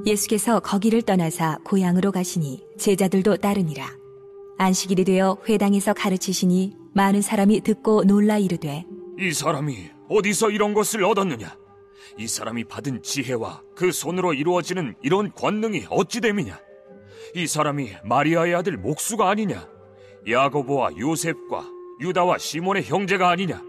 예수께서 거기를 떠나사 고향으로 가시니 제자들도 따르니라. 안식일이 되어 회당에서 가르치시니 많은 사람이 듣고 놀라 이르되, 이 사람이 어디서 이런 것을 얻었느냐? 이 사람이 받은 지혜와 그 손으로 이루어지는 이런 권능이 어찌 됨이냐? 이 사람이 마리아의 아들 목수가 아니냐? 야고보와 요셉과 유다와 시몬의 형제가 아니냐?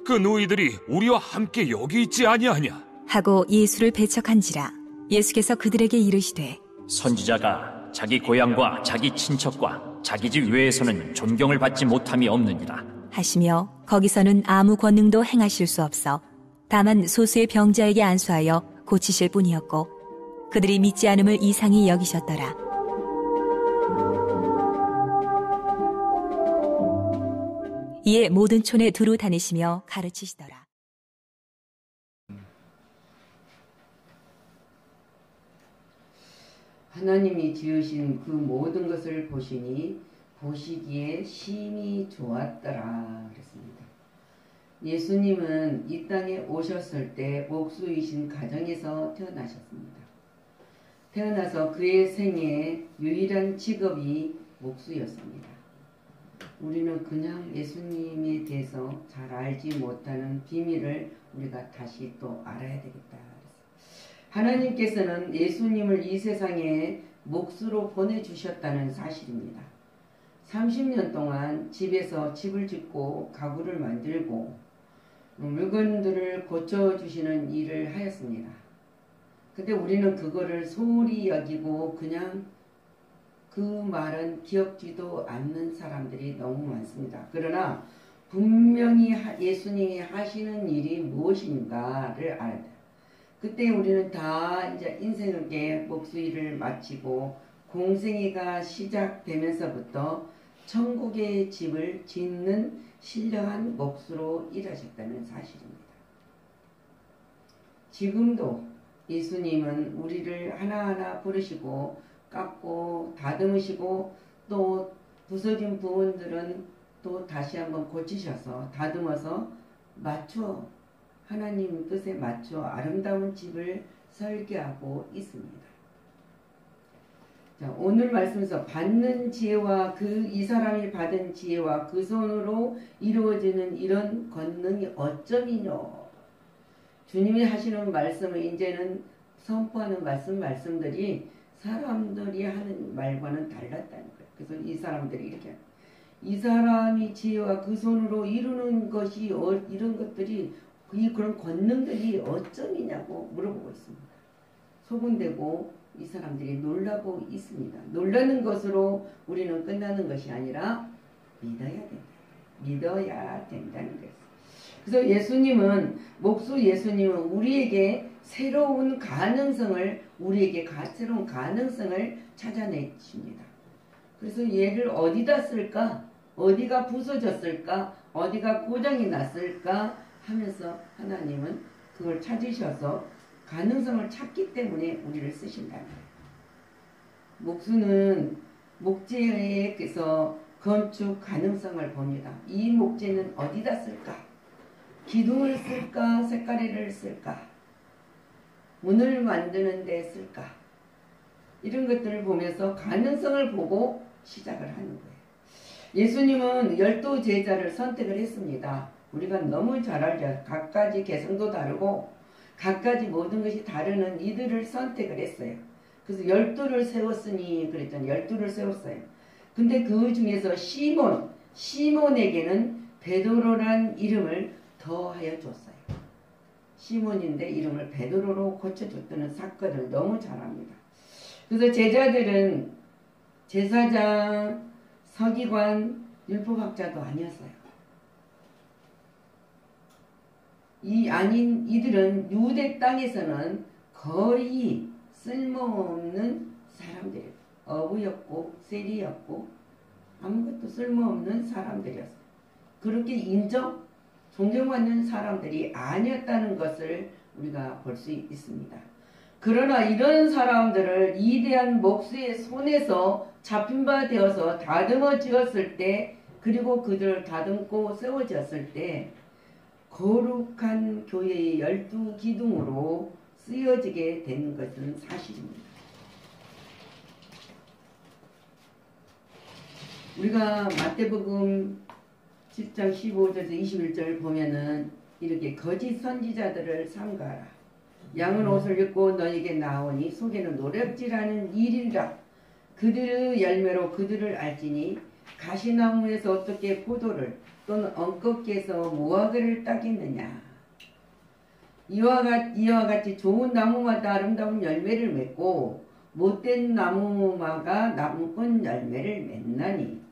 그 누이들이 우리와 함께 여기 있지 아니하냐? 하고 예수를 배척한지라. 예수께서 그들에게 이르시되, 선지자가 자기 고향과 자기 친척과 자기 집 외에서는 존경을 받지 못함이 없느니라 하시며 거기서는 아무 권능도 행하실 수 없어 다만 소수의 병자에게 안수하여 고치실 뿐이었고 그들이 믿지 않음을 이상히 여기셨더라. 이에 모든 촌에 두루 다니시며 가르치시더라. 하나님이 지으신 그 모든 것을 보시니 보시기에 심히 좋았더라 그랬습니다. 예수님은 이 땅에 오셨을 때 목수이신 가정에서 태어나셨습니다. 태어나서 그의 생애의 유일한 직업이 목수였습니다. 우리는 그냥 예수님에 대해서 잘 알지 못하는 비밀을 우리가 다시 또 알아야 되겠다. 하나님께서는 예수님을 이 세상에 목수로 보내주셨다는 사실입니다. 30년 동안 집에서 집을 짓고 가구를 만들고 물건들을 고쳐주시는 일을 하였습니다. 근데 우리는 그거를 소홀히 여기고 그냥 그 말은 기억지도 않는 사람들이 너무 많습니다. 그러나 분명히 예수님이 하시는 일이 무엇인가를 알아야 돼요. 그때 우리는 다 이제 인생의 목수 일을 마치고 공생애가 시작되면서부터 천국의 집을 짓는 신령한 목수로 일하셨다는 사실입니다. 지금도 예수님은 우리를 하나하나 부르시고 깎고 다듬으시고 또 부서진 부분들은 또 다시 한번 고치셔서 다듬어서 맞춰 하나님 뜻에 맞춰 아름다운 집을 설계하고 있습니다. 자, 오늘 말씀에서 받는 지혜와 이 사람이 받은 지혜와 그 손으로 이루어지는 이런 권능이 어쩌미뇨. 주님이 하시는 말씀을 이제는 선포하는 말씀들이 사람들이 하는 말과는 달랐다는 거예요. 그래서 이 사람들이 이렇게 이 사람이 지혜와 그 손으로 이루는 것이 이런 것들이 그런 권능들이 어쩌미냐고 물어보고 있습니다. 소문되고 이 사람들이 놀라고 있습니다. 놀라는 것으로 우리는 끝나는 것이 아니라 믿어야 된다. 믿어야 된다는 거예요. 그래서 목수 예수님은 우리에게 새로운 가능성을 찾아내십니다. 그래서 얘를 어디다 쓸까? 어디가 부서졌을까? 어디가 고장이 났을까? 하면서 하나님은 그걸 찾으셔서 가능성을 찾기 때문에 우리를 쓰신다는 거예요. 목수는 목재에서 건축 가능성을 봅니다. 이 목재는 어디다 쓸까? 기둥을 쓸까? 색깔이를 쓸까? 문을 만드는 데 쓸까? 이런 것들을 보면서 가능성을 보고 시작을 하는 거예요. 예수님은 12 제자를 선택을 했습니다. 우리가 너무 잘 알죠. 각가지 개성도 다르고 각가지 모든 것이 다르는 이들을 선택을 했어요. 그래서 12를 세웠으니 그랬잖아요. 12를 세웠어요. 근데 그 중에서 시몬에게는 베드로란 이름을 더하여 줬어요. 시몬인데 이름을 베드로로 고쳐줬다는 사건을 너무 잘 압니다. 그래서 제자들은 제사장, 서기관, 율법학자도 아니었어요. 이들은 유대 땅에서는 거의 쓸모없는 사람들이에요. 어부였고 세리였고 아무것도 쓸모없는 사람들이었어요. 그렇게 존경받는 사람들이 아니었다는 것을 우리가 볼 수 있습니다. 그러나 이런 사람들을 위대한 목수의 손에서 잡힌 바 되어서 다듬어 지었을 때, 그리고 그들을 다듬고 세워졌을 때 거룩한 교회의 12기둥으로 쓰여지게 된 것은 사실입니다. 우리가 마태복음 10장 15절에서 21절 보면은 이렇게 거짓 선지자들을 삼가라. 양은 옷을 입고 너에게 나오니 속에는 노략질하는 일이라. 그들의 열매로 그들을 알지니 가시나무에서 어떻게 포도를 또는 엉겅퀴에서 무화과를 따겠느냐. 이와 같이 좋은 나무마다 아름다운 열매를 맺고 못된 나무마가 나쁜 열매를 맺나니.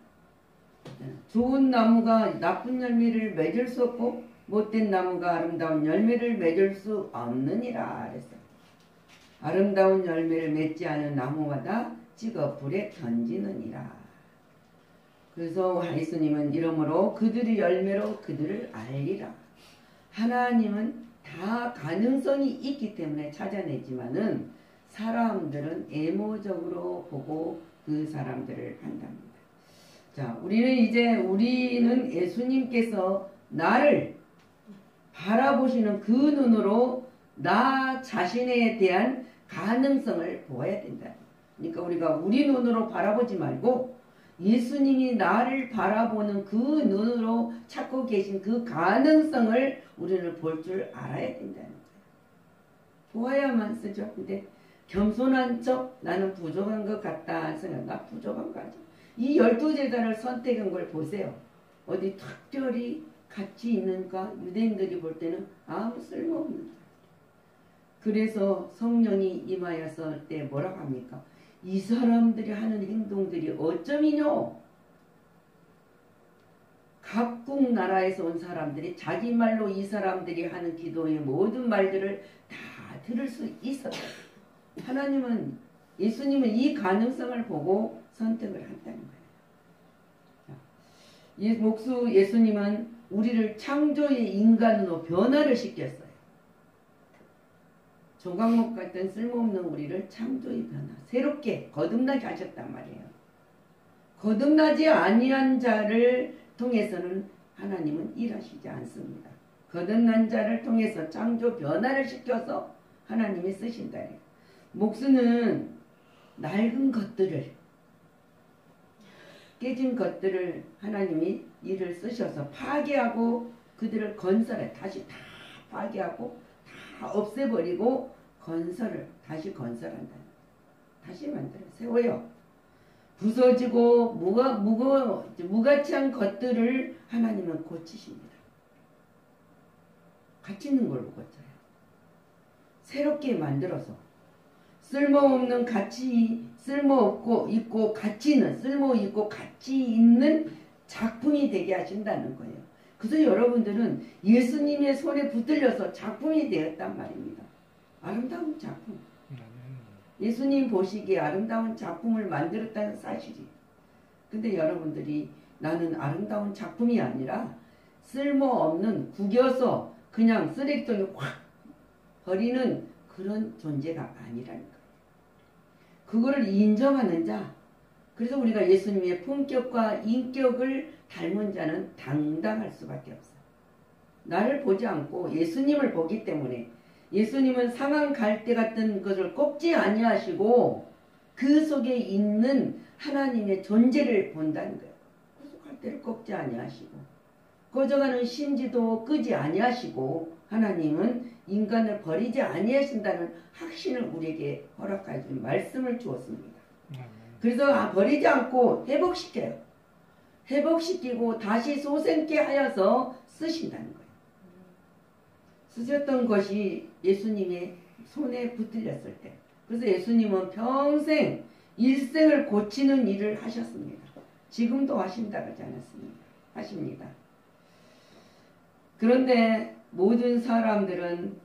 좋은 나무가 나쁜 열매를 맺을 수 없고 못된 나무가 아름다운 열매를 맺을 수 없느니라 그랬어요. 아름다운 열매를 맺지 않은 나무마다 찍어 불에 던지느니라. 그래서 예수님은 이러므로 그들의 열매로 그들을 알리라. 하나님은 다 가능성이 있기 때문에 찾아내지만은 사람들은 애모적으로 보고 그 사람들을 판답니다. 자, 우리는 예수님께서 나를 바라보시는 그 눈으로 나 자신에 대한 가능성을 보아야 된다. 그러니까 우리가 우리 눈으로 바라보지 말고 예수님이 나를 바라보는 그 눈으로 찾고 계신 그 가능성을 우리는 볼 줄 알아야 된다는 거예요. 보아야만 쓰죠. 근데 겸손한 척 나는 부족한 것 같다 생각. 나 부족한 거 아니야. 이 12제자를 선택한 걸 보세요. 어디 특별히 가치 있는가? 유대인들이 볼 때는 아무 쓸모없는 사람. 그래서 성령이 임하였을 때 뭐라고 합니까? 이 사람들이 하는 행동들이 어쩌미뇨? 각국 나라에서 온 사람들이 자기 말로 이 사람들이 하는 기도의 모든 말들을 다 들을 수 있었어요. 하나님은, 예수님은 이 가능성을 보고 선택을 한다는 거예요. 예수님은 우리를 창조의 인간으로 변화를 시켰어요. 조각목 같은 쓸모없는 우리를 창조의 변화, 새롭게 거듭나게 하셨단 말이에요. 거듭나지 아니한 자를 통해서는 하나님은 일하시지 않습니다. 거듭난 자를 통해서 창조 변화를 시켜서 하나님이 쓰신다래요. 목수는 낡은 것들을, 깨진 것들을 하나님이 일을 쓰셔서 파괴하고 그들을 건설해. 다시 다 파괴하고 다 없애버리고 다시 건설한다. 다시 만들어 세워요. 부서지고 무가치한 것들을 하나님은 고치십니다. 가치 있는 걸로 고쳐요. 새롭게 만들어서 쓸모없는 쓸모 있고 가치 있는 작품이 되게 하신다는 거예요. 그래서 여러분들은 예수님의 손에 붙들려서 작품이 되었단 말입니다. 아름다운 작품. 예수님 보시기에 아름다운 작품을 만들었다는 사실이. 근데 여러분들이 나는 아름다운 작품이 아니라 쓸모없는 구겨서 그냥 쓰레기통에 확 버리는 그런 존재가 아니라는 거예요. 그거를 인정하는 자. 그래서 우리가 예수님의 품격과 인격을 닮은 자는 당당할 수밖에 없어요. 나를 보지 않고 예수님을 보기 때문에 예수님은 상한 갈대 같은 것을 꼽지 아니하시고 그 속에 있는 하나님의 존재를 본다는 거예요. 그래서 갈대를 꼽지 아니하시고 꺼져가는 심지도 끄지 아니하시고 하나님은 인간을 버리지 아니하신다는 확신을 우리에게 허락하여 준 말씀을 주었습니다. 그래서 버리지 않고 회복시켜요. 회복시키고 다시 소생케 하여서 쓰신다는 거예요. 쓰셨던 것이 예수님의 손에 붙들렸을 때. 그래서 예수님은 평생 일생을 고치는 일을 하셨습니다. 지금도 하신다고 하지 않았습니다. 하십니다. 그런데 모든 사람들은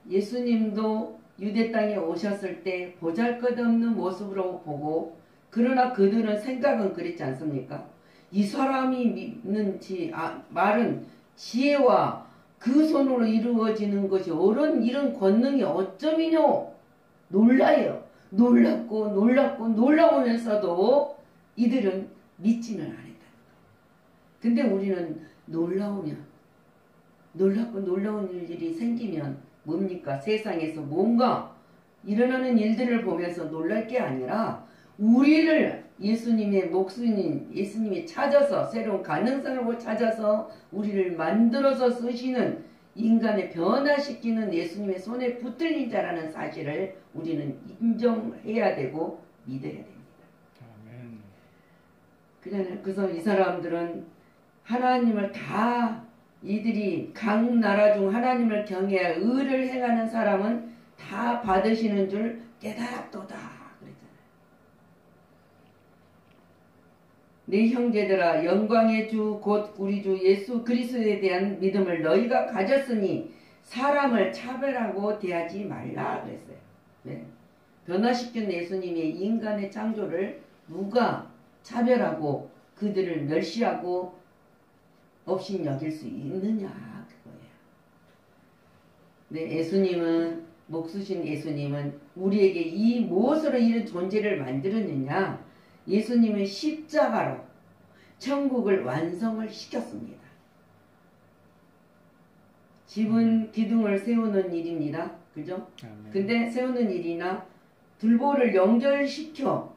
예수님도 유대 땅에 오셨을 때 보잘것없는 모습으로 보고, 그러나 그들은 생각은 그랬지 않습니까? 이 사람이 믿는 말은 지혜와 그 손으로 이루어지는 것이 이런 권능이 어쩌미뇨? 놀라요. 놀라우면서도 이들은 믿지는 않았다는 거예요. 근데 우리는 놀라우면 놀랍고 놀라운 일들이 생기면 뭡니까? 세상에서 뭔가 일어나는 일들을 보면서 놀랄 게 아니라 우리를 예수님의 목수님, 예수님이 찾아서 새로운 가능성을 찾아서 우리를 만들어서 쓰시는 인간을 변화시키는 예수님의 손에 붙들린 자라는 사실을 우리는 인정해야 되고 믿어야 됩니다. 그래서 이 사람들은 하나님을 다 이들이 각 나라 중 하나님을 경외할 의를 행하는 사람은 다 받으시는 줄 깨달았도다 그랬잖아요. 내 형제들아 영광의 주 곧 우리 주 예수 그리스도에 대한 믿음을 너희가 가졌으니 사람을 차별하고 대하지 말라 그랬어요. 네. 변화시킨 예수님의 인간의 창조를 누가 차별하고 그들을 멸시하고 없인 여길 수 있느냐 그거예요. 네, 예수님은 목수신 예수님은 우리에게 이 무엇으로 이런 존재를 만들었느냐? 예수님은 십자가로 천국을 완성을 시켰습니다. 집은 기둥을 세우는 일입니다. 그죠? 근데 세우는 일이나 들보를 연결을 시켜야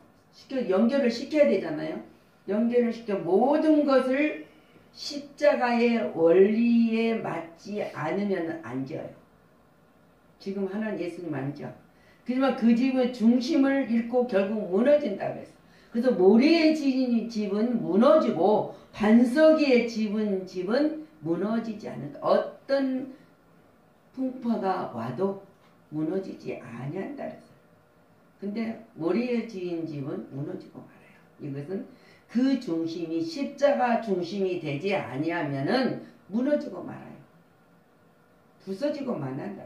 되잖아요. 연결을 시켜 모든 것을 십자가의 원리에 맞지 않으면 안 지어요. 지금 하나님 예수님 아니죠. 그지만 그 집은 중심을 잃고 결국 무너진다고 했어요. 그래서 모래의 집은 무너지고 반석의 집은 무너지지 않는다. 어떤 풍파가 와도 무너지지 아니한다 그랬어요. 근데 모래에 지은 집은 무너지고 말아요. 이것은 그 중심이 십자가 중심이 되지 아니하면은 무너지고 말아요. 부서지고 만난다.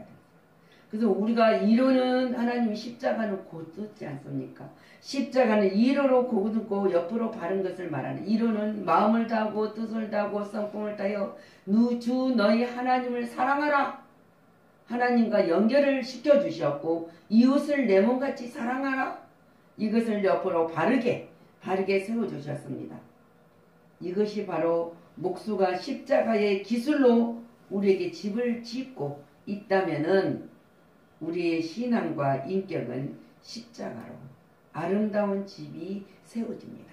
그래서 우리가 이루는 하나님 십자가는 곧듣지 않습니까? 십자가는 이로로 곧듣고 옆으로 바른 것을 말하는 이로는 마음을 다하고 뜻을 다하고 성품을 다하여 주 너희 하나님을 사랑하라. 하나님과 연결을 시켜주셨고 이웃을 내 몸같이 사랑하라. 이것을 옆으로 바르게 세워주셨습니다. 이것이 바로 목수가 십자가의 기술로 우리에게 집을 짓고 있다면은 우리의 신앙과 인격은 십자가로 아름다운 집이 세워집니다.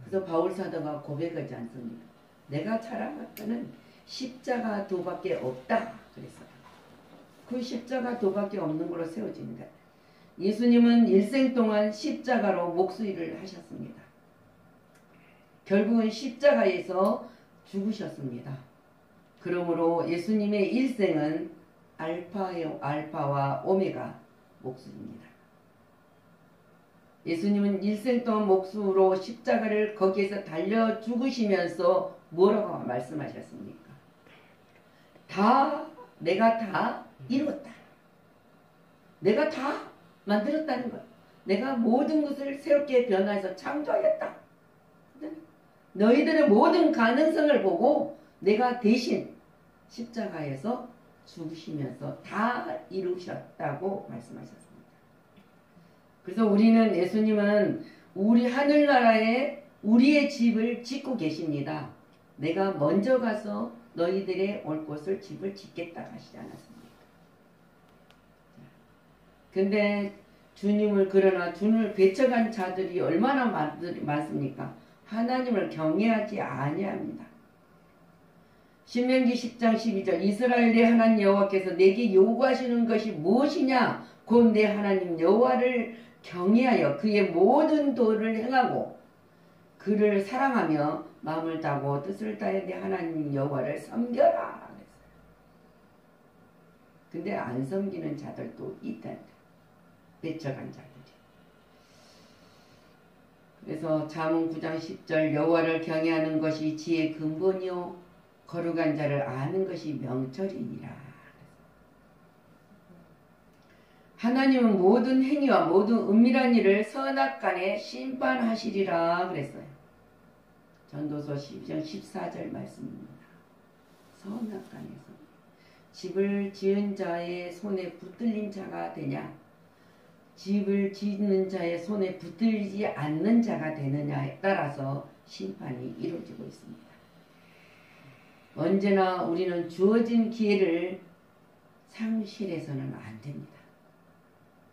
그래서 바울 사도가 고백하지 않습니까? 내가 자랑할 십자가 도밖에 없다. 그래서 그 십자가 도밖에 없는 걸로 세워집니다. 예수님은 일생 동안 십자가로 목수일을 하셨습니다. 결국은 십자가에서 죽으셨습니다. 그러므로 예수님의 일생은 알파와 오메가 목수입니다. 예수님은 일생 동안 목수로 십자가를 거기에서 달려 죽으시면서 뭐라고 말씀하셨습니까? 내가 다 이루었다. 내가 다 만들었다는 것. 내가 모든 것을 새롭게 변화해서 창조하였다. 너희들의 모든 가능성을 보고 내가 대신 십자가에서 죽으시면서 다 이루셨다고 말씀하셨습니다. 그래서 우리는 예수님은 우리 하늘나라에 우리의 집을 짓고 계십니다. 내가 먼저 가서 너희들의 올 곳을 집을 짓겠다 하시지 않았습니까? 근데 그러나 주님을 배척한 자들이 얼마나 많습니까? 하나님을 경외하지 아니합니다. 신명기 10장 12절 이스라엘 내 하나님 여호와께서 내게 요구하시는 것이 무엇이냐? 곧 내 하나님 여호와를 경외하여 그의 모든 도를 행하고 그를 사랑하며 마음을 다하고 뜻을 다해 내 하나님 여호와를 섬겨라. 근데 안 섬기는 자들도 있단다. 배척한 자들이. 그래서 잠언 9장 10절 여호와를 경외하는 것이 지혜의 근본이요 거룩한 자를 아는 것이 명철이니라. 하나님은 모든 행위와 모든 은밀한 일을 선악간에 심판하시리라 그랬어요. 전도서 12장 14절 말씀입니다. 선악간에서 집을 지은 자의 손에 붙들린 자가 되냐 집을 짓는 자의 손에 붙들리지 않는 자가 되느냐에 따라서 심판이 이루어지고 있습니다. 언제나 우리는 주어진 기회를 상실해서는 안 됩니다.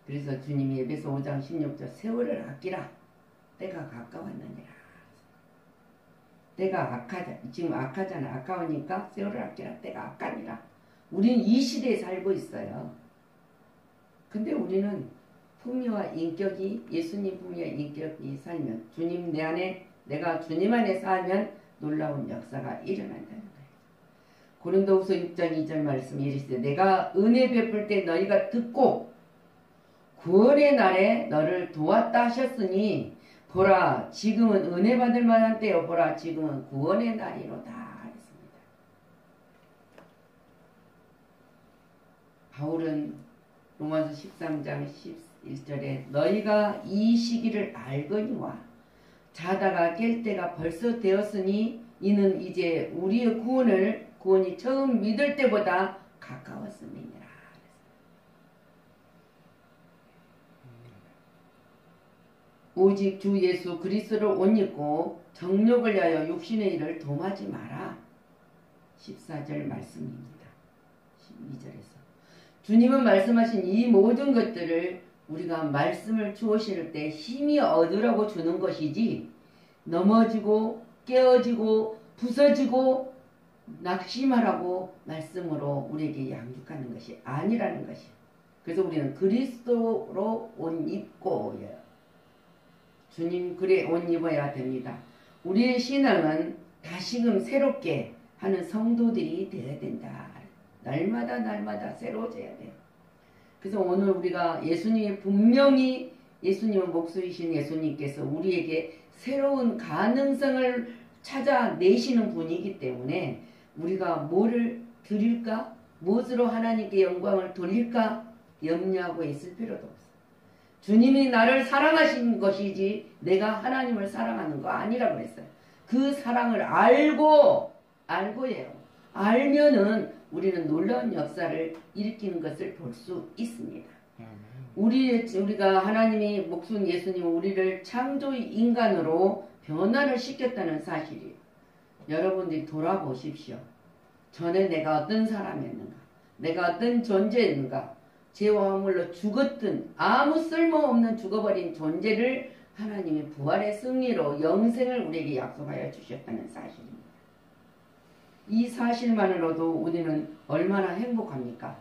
그래서 주님이 에베소 5장 16절 세월을 아끼라 때가 가까웠느니라. 때가 지금 악하잖아. 아까우니까 세월을 아끼라. 때가 아까니라. 우리는 이 시대에 살고 있어요. 근데 우리는 풍요와 인격이 예수님 풍요와 인격이 살면 주님 내 안에 내가 주님 안에 살면 놀라운 역사가 일어난다는 거예요. 고린도후서 6장 2절 말씀이 이르시되 내가 은혜 베풀 때 너희가 듣고 구원의 날에 너를 도왔다 하셨으니 보라 지금은 은혜 받을 만한 때요 보라 지금은 구원의 날이로다 했습니다. 바울은 로마서 13장 11절에 너희가 이 시기를 알거니와 자다가 깰 때가 벌써 되었으니 이는 이제 우리의 구원이 처음 믿을 때보다 가까웠음이니라. 오직 주 예수 그리스도를 옷 입고 정욕을 위하여 육신의 일을 dom하지 마라. 14절 말씀입니다. 12절에서 주님은 말씀하신 이 모든 것들을 우리가 말씀을 주오실 때 힘이 얻으라고 주는 것이지 넘어지고 깨어지고 부서지고 낙심하라고 말씀으로 우리에게 양육하는 것이 아니라는 것이에요. 그래서 우리는 그리스도로 옷 입고요. 주님 글에 옷 입어야 됩니다. 우리의 신앙은 다시금 새롭게 하는 성도들이 되어야 된다. 날마다 새로워져야 돼요. 그래서 오늘 우리가 예수님이 분명히 예수님은 목수이신 예수님께서 우리에게 새로운 가능성을 찾아내시는 분이기 때문에 우리가 뭐를 드릴까? 무엇으로 하나님께 영광을 돌릴까? 염려하고 있을 필요도 없어요. 주님이 나를 사랑하신 것이지 내가 하나님을 사랑하는 거 아니라고 했어요. 그 사랑을 알고예요. 알면은 우리는 놀라운 역사를 일으키는 것을 볼 수 있습니다. 우리가 하나님이 목숨 예수님 우리를 창조의 인간으로 변화를 시켰다는 사실이에요. 여러분들이 돌아보십시오. 전에 내가 어떤 사람이었는가? 내가 어떤 존재였는가? 죄와 화물로 죽었던 아무 쓸모없는 죽어버린 존재를 하나님이 부활의 승리로 영생을 우리에게 약속하여 주셨다는 사실입니다. 이 사실만으로도 우리는 얼마나 행복합니까?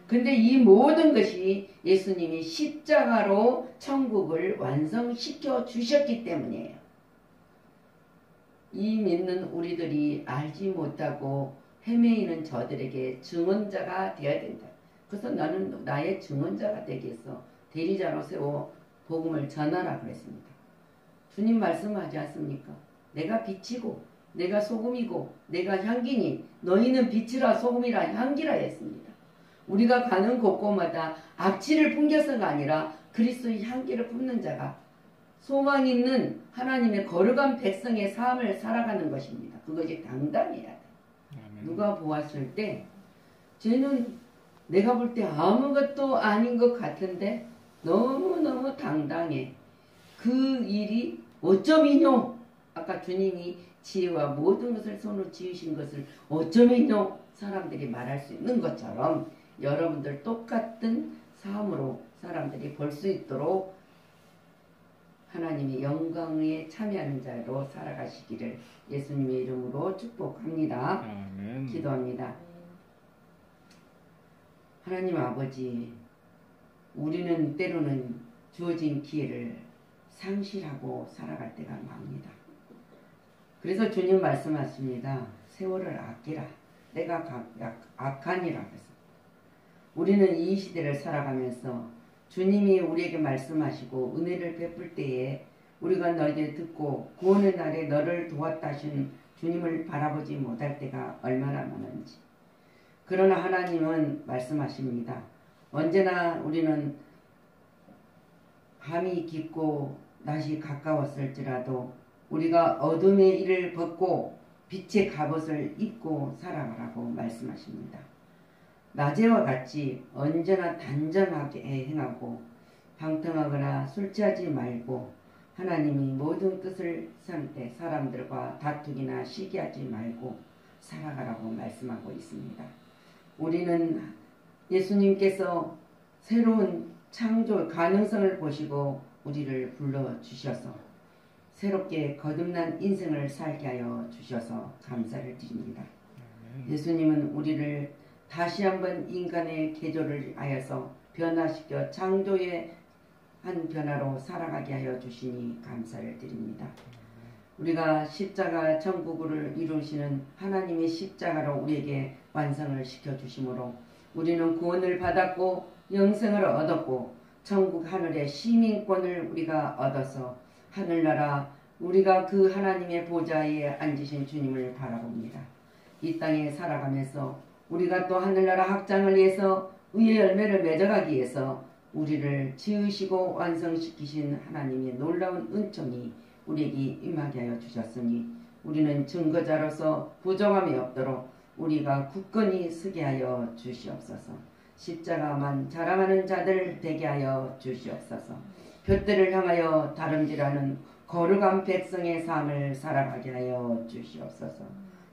근데 이 모든 것이 예수님이 십자가로 천국을 완성시켜 주셨기 때문이에요. 이 믿는 우리들이 알지 못하고 헤매이는 저들에게 증언자가 되어야 된다. 그래서 나는 나의 증언자가 되겠어. 대리자로 세워 복음을 전하라 그랬습니다. 주님 말씀하지 않습니까? 내가 빛이고 내가 소금이고 내가 향기니 너희는 빛이라 소금이라 향기라 했습니다. 우리가 가는 곳곳마다 악취를 풍겨서가 아니라 그리스도의 향기를 품는 자가 소망 있는 하나님의 거룩한 백성의 삶을 살아가는 것입니다. 그것이 당당해야 돼. 누가 보았을 때 쟤는 내가 볼 때 아무것도 아닌 것 같은데 너무너무 당당해. 그 일이 어쩌미뇨? 아까 주님이 지혜와 모든 것을 손으로 지으신 것을 어쩌미뇨? 사람들이 말할 수 있는 것처럼 여러분들 똑같은 삶으로 사람들이 볼 수 있도록 하나님의 영광에 참여하는 자로 살아가시기를 예수님의 이름으로 축복합니다. 아멘. 기도합니다. 하나님 아버지, 우리는 때로는 주어진 기회를 상실하고 살아갈 때가 많습니다. 그래서 주님 말씀하십니다. 세월을 아끼라. 내가 악하니라. 그래서 우리는 이 시대를 살아가면서 주님이 우리에게 말씀하시고 은혜를 베풀 때에 우리가 너희를 듣고 구원의 날에 너를 도왔다 하신 주님을 바라보지 못할 때가 얼마나 많은지. 그러나 하나님은 말씀하십니다. 언제나 우리는 밤이 깊고 낮이 가까웠을지라도 우리가 어둠의 일을 벗고 빛의 갑옷을 입고 살아가라고 말씀하십니다. 낮에와 같이 언제나 단정하게 행하고 방탕하거나 술 취하지 말고 하나님이 모든 뜻을 살 때 사람들과 다투기나 시기하지 말고 살아가라고 말씀하고 있습니다. 우리는 예수님께서 새로운 창조 가능성을 보시고 우리를 불러주셔서 새롭게 거듭난 인생을 살게 하여 주셔서 감사를 드립니다. 예수님은 우리를 다시 한번 인간의 개조를 하여서 변화시켜 창조의 한 변화로 살아가게 하여 주시니 감사를 드립니다. 우리가 십자가 천국을 이루시는 하나님의 십자가로 우리에게 완성을 시켜주심으로 우리는 구원을 받았고 영생을 얻었고 천국 하늘의 시민권을 우리가 얻어서 하늘나라 우리가 그 하나님의 보좌에 앉으신 주님을 바라봅니다. 이 땅에 살아가면서 우리가 또 하늘나라 확장을 위해서 의의 열매를 맺어가기 위해서 우리를 지으시고 완성시키신 하나님의 놀라운 은총이 우리에게 임하게 하여 주셨으니 우리는 증거자로서 부정함이 없도록 우리가 굳건히 서게 하여 주시옵소서. 십자가만 자랑하는 자들 되게 하여 주시옵소서. 둯대를 향하여 다름질하는 거룩한 백성의 삶을 살아가게 하여 주시옵소서.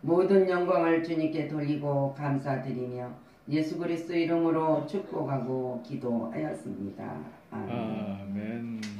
모든 영광을 주님께 돌리고 감사드리며 예수 그리스도 이름으로 축복하고 기도하였습니다. 아멘. 아멘.